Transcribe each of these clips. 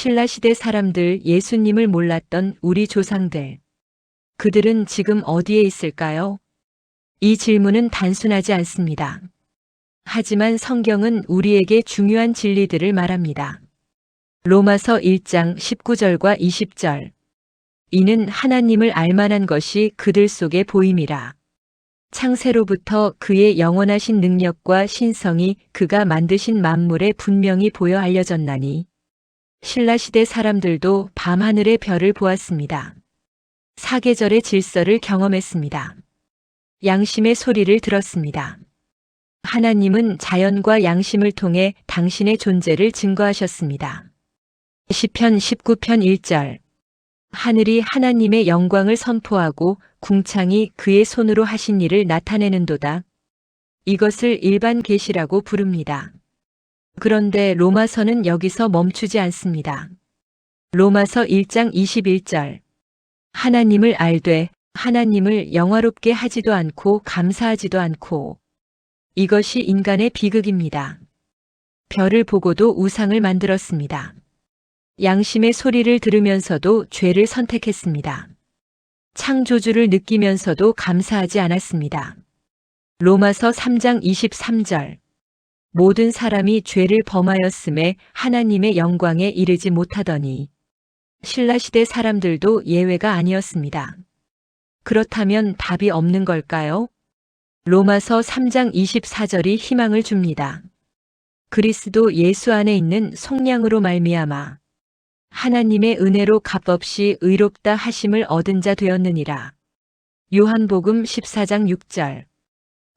신라시대 사람들, 예수님을 몰랐던 우리 조상들. 그들은 지금 어디에 있을까요? 이 질문은 단순하지 않습니다. 하지만 성경은 우리에게 중요한 진리들을 말합니다. 로마서 1장 19절과 20절. 이는 하나님을 알만한 것이 그들 속에 보임이라. 창세로부터 그의 영원하신 능력과 신성이 그가 만드신 만물에 분명히 보여 알려졌나니. 신라시대 사람들도 밤하늘의 별을 보았습니다. 사계절의 질서를 경험했습니다. 양심의 소리를 들었습니다. 하나님은 자연과 양심을 통해 당신의 존재를 증거하셨습니다. 시편 19편 1절. 하늘이 하나님의 영광을 선포하고 궁창이 그의 손으로 하신 일을 나타내는도다. 이것을 일반 계시라고 부릅니다. 그런데 로마서는 여기서 멈추지 않습니다. 로마서 1장 21절. 하나님을 알되 하나님을 영화롭게 하지도 않고 감사하지도 않고. 이것이 인간의 비극입니다. 별을 보고도 우상을 만들었습니다. 양심의 소리를 들으면서도 죄를 선택했습니다. 창조주를 느끼면서도 감사하지 않았습니다. 로마서 3장 23절. 모든 사람이 죄를 범하였음에 하나님의 영광에 이르지 못하더니. 신라시대 사람들도 예외가 아니었습니다. 그렇다면 답이 없는 걸까요? 로마서 3장 24절이 희망을 줍니다. 그리스도 예수 안에 있는 속량으로 말미암아 하나님의 은혜로 값없이 의롭다 하심을 얻은 자 되었느니라. 요한복음 14장 6절.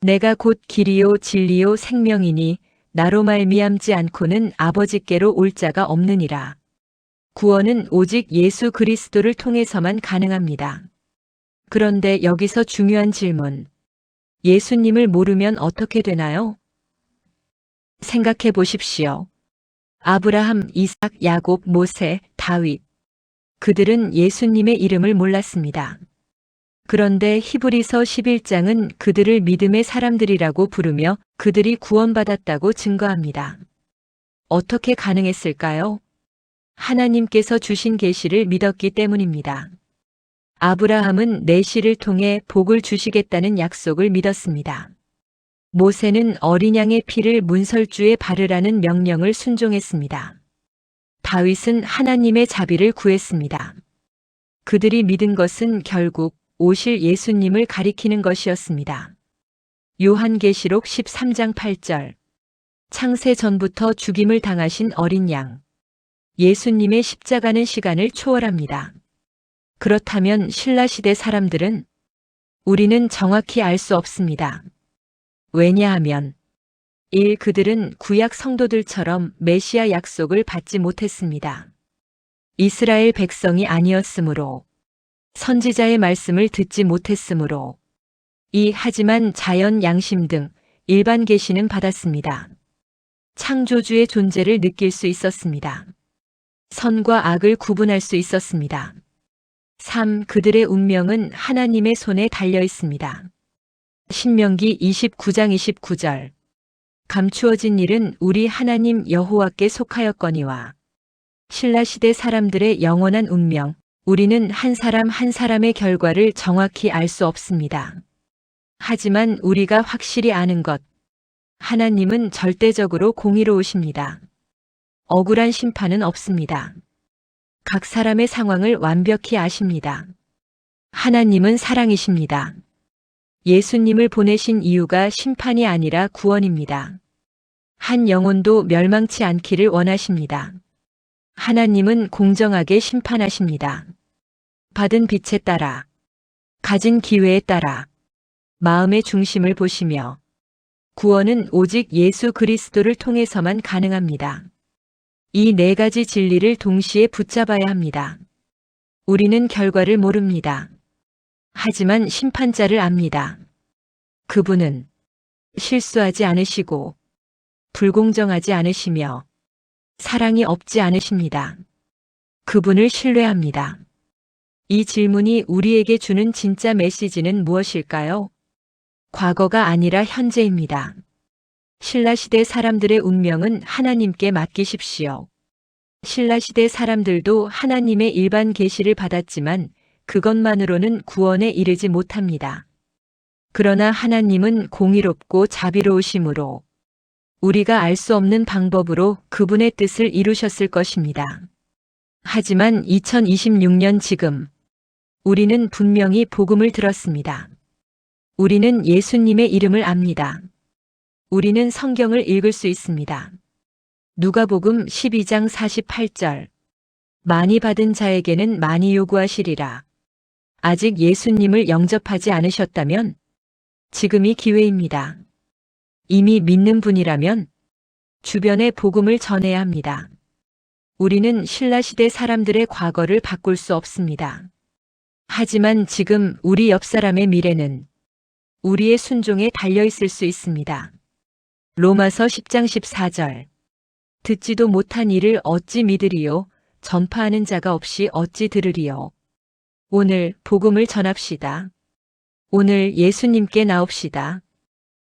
내가 곧 길이요 진리요 생명이니 나로 말미암지 않고는 아버지께로 올 자가 없느니라. 구원은 오직 예수 그리스도를 통해서만 가능합니다. 그런데 여기서 중요한 질문. 예수님을 모르면 어떻게 되나요? 생각해 보십시오. 아브라함, 이삭, 야곱, 모세, 다윗. 그들은 예수님의 이름을 몰랐습니다. 그런데 히브리서 11장은 그들을 믿음의 사람들이라고 부르며 그들이 구원받았다고 증거합니다. 어떻게 가능했을까요? 하나님께서 주신 계시를 믿었기 때문입니다. 아브라함은 내 씨를 통해 복을 주시겠다는 약속을 믿었습니다. 모세는 어린 양의 피를 문설주에 바르라는 명령을 순종했습니다. 다윗은 하나님의 자비를 구했습니다. 그들이 믿은 것은 결국 오실 예수님을 가리키는 것이었습니다. 요한계시록 13장 8절. 창세 전부터 죽임을 당하신 어린 양. 예수님의 십자가는 시간을 초월합니다. 그렇다면 신라시대 사람들은 우리는 정확히 알 수 없습니다. 왜냐하면 1. 그들은 구약 성도들처럼 메시아 약속을 받지 못했습니다. 이스라엘 백성이 아니었으므로 선지자의 말씀을 듣지 못했으므로 2. 하지만 자연 양심 등 일반 계시는 받았습니다. 창조주의 존재를 느낄 수 있었습니다. 선과 악을 구분할 수 있었습니다. 3. 그들의 운명은 하나님의 손에 달려 있습니다. 신명기 29장 29절. 감추어진 일은 우리 하나님 여호와께 속하였거니와. 신라시대 사람들의 영원한 운명, 우리는 한 사람 한 사람의 결과를 정확히 알 수 없습니다. 하지만 우리가 확실히 아는 것, 하나님은 절대적으로 공의로우십니다. 억울한 심판은 없습니다. 각 사람의 상황을 완벽히 아십니다. 하나님은 사랑이십니다. 예수님을 보내신 이유가 심판이 아니라 구원입니다. 한 영혼도 멸망치 않기를 원하십니다. 하나님은 공정하게 심판하십니다. 받은 빚에 따라, 가진 기회에 따라, 마음의 중심을 보시며, 구원은 오직 예수 그리스도를 통해서만 가능합니다. 이 네 가지 진리를 동시에 붙잡아야 합니다. 우리는 결과를 모릅니다. 하지만 심판자를 압니다. 그분은 실수하지 않으시고 불공정하지 않으시며 사랑이 없지 않으십니다. 그분을 신뢰합니다. 이 질문이 우리에게 주는 진짜 메시지는 무엇일까요? 과거가 아니라 현재입니다. 신라시대 사람들의 운명은 하나님께 맡기십시오. 신라시대 사람들도 하나님의 일반 계시를 받았지만 그것만으로는 구원에 이르지 못합니다. 그러나 하나님은 공의롭고 자비로우심으로 우리가 알 수 없는 방법으로 그분의 뜻을 이루셨을 것입니다. 하지만 2026년 지금 우리는 분명히 복음을 들었습니다. 우리는 예수님의 이름을 압니다. 우리는 성경을 읽을 수 있습니다. 누가복음 12장 48절. 많이 받은 자에게는 많이 요구하시리라. 아직 예수님을 영접하지 않으셨다면 지금이 기회입니다. 이미 믿는 분이라면 주변에 복음을 전해야 합니다. 우리는 신라시대 사람들의 과거를 바꿀 수 없습니다. 하지만 지금 우리 옆 사람의 미래는 우리의 순종에 달려 있을 수 있습니다. 로마서 10장 14절. 듣지도 못한 이를 어찌 믿으리요? 전파하는 자가 없이 어찌 들으리요? 오늘 복음을 전합시다. 오늘 예수님께 나옵시다.